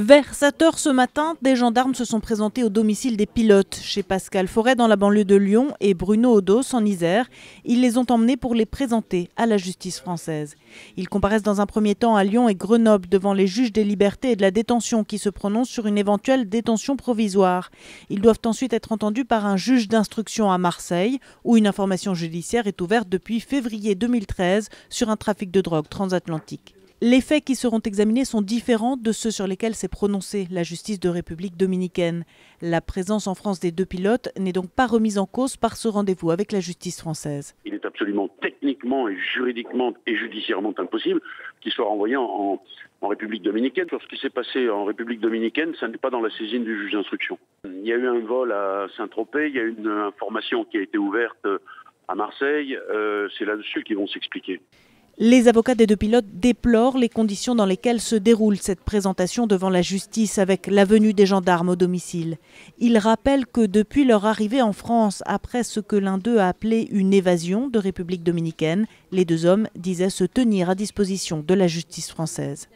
Vers 7 heures ce matin, des gendarmes se sont présentés au domicile des pilotes, chez Pascal Forêt dans la banlieue de Lyon et Bruno Odos en Isère. Ils les ont emmenés pour les présenter à la justice française. Ils comparaissent dans un premier temps à Lyon et Grenoble devant les juges des libertés et de la détention qui se prononcent sur une éventuelle détention provisoire. Ils doivent ensuite être entendus par un juge d'instruction à Marseille, où une information judiciaire est ouverte depuis février 2013 sur un trafic de drogue transatlantique. Les faits qui seront examinés sont différents de ceux sur lesquels s'est prononcée la justice de République dominicaine. La présence en France des deux pilotes n'est donc pas remise en cause par ce rendez-vous avec la justice française. Il est absolument techniquement et juridiquement et judiciairement impossible qu'ils soient renvoyés en République dominicaine. Sur ce qui s'est passé en République dominicaine, ça n'est pas dans la saisine du juge d'instruction. Il y a eu un vol à Saint-Tropez, il y a eu une information qui a été ouverte à Marseille, c'est là-dessus qu'ils vont s'expliquer. Les avocats des deux pilotes déplorent les conditions dans lesquelles se déroule cette présentation devant la justice avec la venue des gendarmes au domicile. Ils rappellent que depuis leur arrivée en France, après ce que l'un d'eux a appelé une évasion de République dominicaine, les deux hommes disaient se tenir à disposition de la justice française.